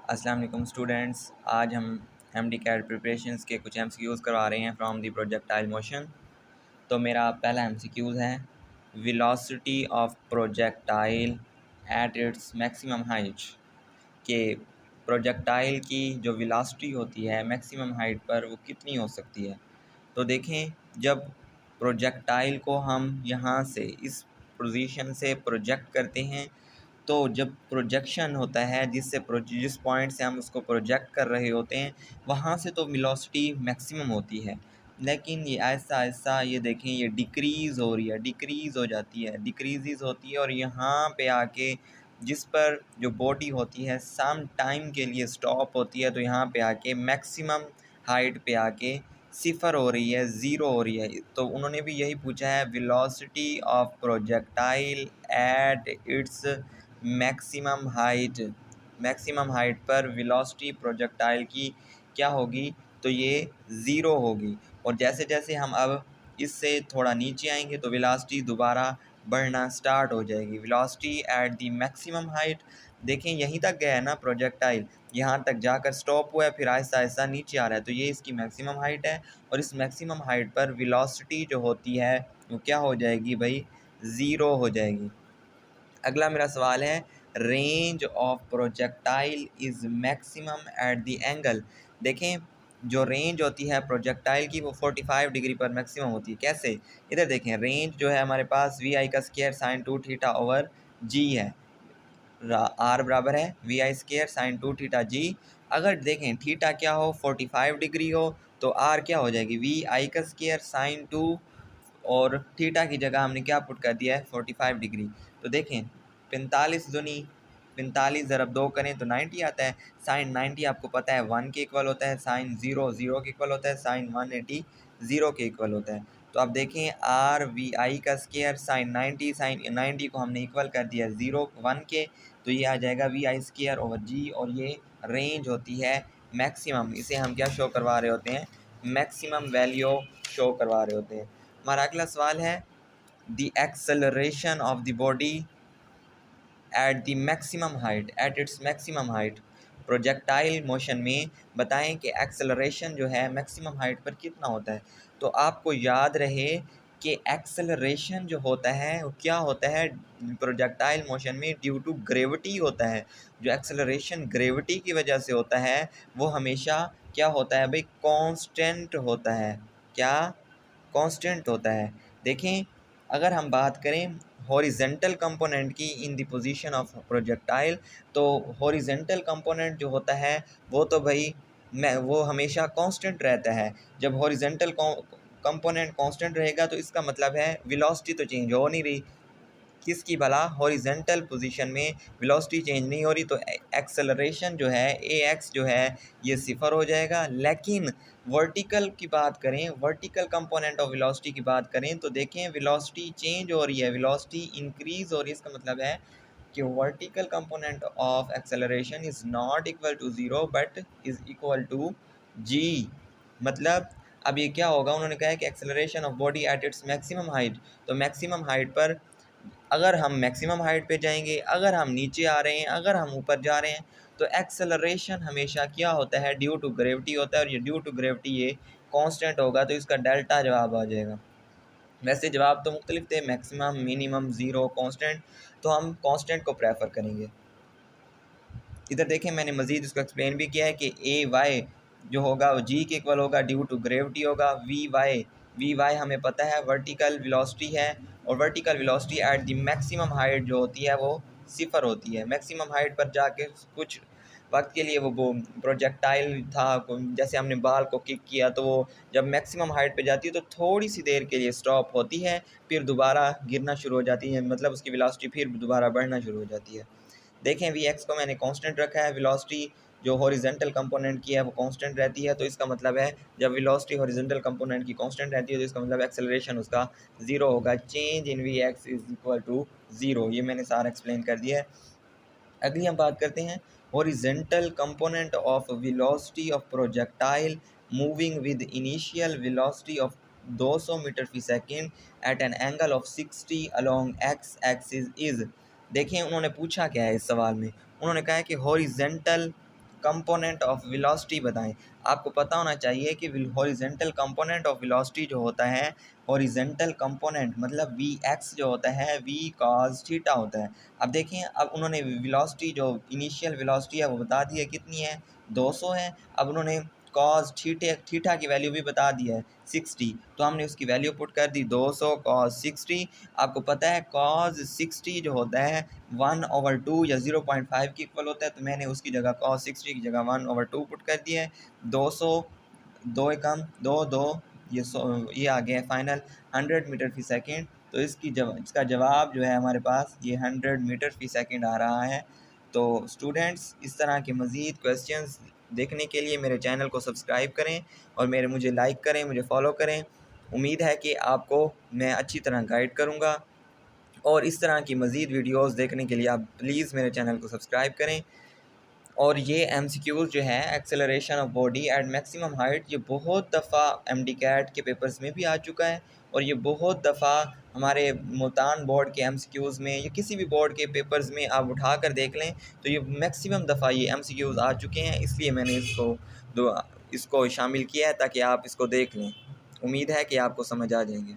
अस्सलाम वालेकुम स्टूडेंट्स। आज हम एमडी कैट प्रिपरेशंस के कुछ एमसीक्यूज़ करवा रहे हैं फ्रॉम द प्रोजेक्टाइल मोशन। तो मेरा पहला एमसीक्यूज़ है, velocity of projectile eight its maximum height. कि प्रोजेक्टाइल की जो वेलोसिटी होती है मैक्सिमम हाइट पर वो कितनी हो सकती है। तो देखें, जब प्रोजेक्टाइल को हम यहाँ से इस पोजीशन से प्रोजेक्ट करते हैं, तो जब प्रोजेक्शन होता है जिस पॉइंट से हम उसको प्रोजेक्ट कर रहे होते हैं वहाँ से तो वेलोसिटी मैक्सिमम होती है, लेकिन ये ऐसा ऐसा ये देखें ये डिक्रीज़ हो रही है, डिक्रीज़ हो जाती है, डिक्रीज़ होती है और यहाँ पे आके जिस पर जो बॉडी होती है सम टाइम के लिए स्टॉप होती है, तो यहाँ पे आके मैक्सिमम हाइट पे आके सिफर हो रही है, ज़ीरो हो रही है। तो उन्होंने भी यही पूछा है, velocity of projectile eight its maximum height पर वेलोसिटी प्रोजेक्टाइल की क्या होगी, तो ये ज़ीरो होगी। और जैसे जैसे हम अब इससे थोड़ा नीचे आएंगे तो वेलोसिटी दोबारा बढ़ना स्टार्ट हो जाएगी। Velocity at the maximum height, देखें यहीं तक गया है ना प्रोजेक्टाइल, यहाँ तक जाकर स्टॉप हुआ है, फिर आहिस्ता आहिस्ता नीचे आ रहा है, तो ये इसकी मैक्सिमम हाइट है। और इस मैक्सिमम हाइट पर वेलोसिटी जो होती है वो क्या हो जाएगी भाई, ज़ीरो हो जाएगी। अगला मेरा सवाल है, range of projectile is maximum at the angle. देखें, जो रेंज होती है प्रोजेक्टाइल की वो 45 डिग्री पर मैक्सिमम होती है। कैसे, इधर देखें, रेंज जो है हमारे पास वी आई का square sine 2 theta over G है। आर बराबर है V I square sine 2 theta G. अगर देखें थीटा क्या हो, 45 डिग्री हो, तो आर क्या हो जाएगी, वी आई का स्क्वायर साइन 2, और थीटा की जगह हमने क्या पुट कर दिया है, 45 डिग्री। तो देखें 45 दूनी 45 ज़रब 2 करें तो 90 आता है। साइन 90 आपको पता है 1 के इक्वल होता है, साइन 0 0 के इक्वल होता है, साइन 180 0 के इक्वल होता है। तो आप देखें आर वी आई का स्क्वायर साइन 90 को हमने इक्वल कर दिया 0 1 के, तो ये आ जाएगा वी आई स्क्वायर ओवर जी। और ये रेंज होती है मैक्सिमम, इसे हम क्या शो करवा रहे होते हैं, मैक्सिमम वैल्यू शो करवा रहे होते हैं। हमारा अगला सवाल है, the acceleration of the body at the maximum height eight its maximum height. Projectile motion में बताएं कि एक्सेलरेशन जो है मैक्सिमम हाइट पर कितना होता है। तो आपको याद रहे कि एक्सेलरेशन जो होता है वो क्या होता है, प्रोजेक्टाइल मोशन में ड्यू टू ग्रेविटी होता है। जो एक्सेलरेशन ग्रेविटी की वजह से होता है वो हमेशा क्या होता है भाई, कांस्टेंट होता है। क्या, कांस्टेंट होता है। देखें, अगर हम बात करें हॉरिजेंटल कंपोनेंट की in the position of projectile, तो हॉरिजेंटल कंपोनेंट जो होता है वो तो भाई वो हमेशा कांस्टेंट रहता है। जब हॉरिजेंटल कंपोनेंट कांस्टेंट रहेगा तो इसका मतलब है वेलोसिटी तो चेंज हो नहीं रही। किसकी भला, हॉरिजेंटल पोजीशन में वेलोसिटी चेंज नहीं हो रही, तो एक्सेलरेशन जो है ए एक्स जो है ये सिफर हो जाएगा। लेकिन वर्टिकल की बात करें, वर्टिकल कंपोनेंट ऑफ वेलोसिटी की बात करें, तो देखें वेलोसिटी चेंज हो रही है, वेलोसिटी इंक्रीज हो रही है। इसका मतलब है कि vertical component of acceleration is not equal to zero but is equal to G. मतलब अब ये क्या होगा, उन्होंने कहा है कि acceleration of body at its maximum height, तो मैक्सिमम हाइट पर अगर हम मैक्सिमम हाइट पे जाएंगे, अगर हम नीचे आ रहे हैं, अगर हम ऊपर जा रहे हैं, तो एक्सेलरेशन हमेशा क्या होता है, ड्यू टू ग्रेविटी होता है। और ये ड्यू टू ग्रेविटी ये कांस्टेंट होगा, तो इसका डेल्टा जवाब आ जाएगा। वैसे जवाब तो मुख्तलिफ थे, मैक्सिमम, मिनिमम, ज़ीरो, कांस्टेंट, तो हम कांस्टेंट को प्रेफर करेंगे। इधर देखें, मैंने मज़ीद इसको एक्सप्लेन भी किया है कि ए वाई जो होगा वो जी के इक्वल होगा, ड्यू टू ग्रेविटी होगा। वी वाई हमें पता है वर्टिकल वेलोसिटी है, और vertical velocity at the maximum height जो होती है वो सिफर होती है। मैक्सिमम हाइट पर जाके कुछ वक्त के लिए वो प्रोजेक्टाइल था, जैसे हमने बाल को किक किया, तो वो जब मैक्सिमम हाइट पे जाती है तो थोड़ी सी देर के लिए स्टॉप होती है, फिर दोबारा गिरना शुरू हो जाती है, मतलब उसकी वेलोसिटी फिर दोबारा बढ़ना शुरू हो जाती है। देखें वी एक्स को मैंने कांस्टेंट रखा है, वेलोसिटी जो हॉरिजेंटल कंपोनेंट की है वो कांस्टेंट रहती है, तो इसका मतलब है जब वेलोसिटी हॉरिजेंटल कंपोनेंट की कांस्टेंट रहती है तो इसका मतलब एक्सेलरेशन उसका ज़ीरो होगा। Change in v x is equal to zero. ये मैंने सारा एक्सप्लेन कर दिया है। अगली हम बात करते हैं, horizontal component of velocity of projectile moving with initial velocity of 200 metre फी second at an angle of 60 along x axis is. देखें उन्होंने पूछा क्या है इस सवाल में, उन्होंने कहा है कि हॉरिजेंटल कंपोनेंट ऑफ वेलोसिटी बताएं। आपको पता होना चाहिए कि हॉरिजेंटल कंपोनेंट ऑफ वेलोसिटी जो होता है, हॉरिजेंटल कंपोनेंट मतलब वी एक्स जो होता है वी कॉस थीटा होता है। अब देखें, अब उन्होंने वेलोसिटी जो इनिशियल वेलोसिटी है वो बता दी है कितनी है, 200 है। अब उन्होंने कॉस थीटा की वैल्यू भी बता दी है 60, तो हमने उसकी वैल्यू पुट कर दी 200 कॉस 60। आपको पता है कॉस 60 जो होता है 1/2 या 0.5 की इक्वल होता है, तो मैंने उसकी जगह कॉस 60 की जगह 1/2 पुट कर दिया है। 200 दो एकम दो दो, ये आ गया फाइनल 100 मीटर फी सेकेंड। तो इसका जवाब जो है हमारे पास ये 100 मीटर फी सेकेंड आ रहा है। तो स्टूडेंट्स, इस तरह के मज़ीद क्वेश्चंस देखने के लिए मेरे चैनल को सब्सक्राइब करें और मुझे लाइक करें, मुझे फॉलो करें। उम्मीद है कि आपको मैं अच्छी तरह गाइड करूँगा, और इस तरह की मज़ीद वीडियोस देखने के लिए आप प्लीज़ मेरे चैनल को सब्सक्राइब करें। और ये एमसीक्यूज़ जो है acceleration of body eight maximum height, ये बहुत दफ़ा एमडी कैट के पेपर्स में भी आ चुका है, और ये बहुत दफ़ा हमारे मुल्तान बोर्ड के एमसीक्यूज़ में या किसी भी बोर्ड के पेपर्स में आप उठा कर देख लें तो ये मैक्सिमम दफ़ा ये एमसीक्यूज़ आ चुके हैं। इसलिए मैंने इसको शामिल किया है ताकि आप इसको देख लें। उम्मीद है कि आपको समझ आ जाएंगे।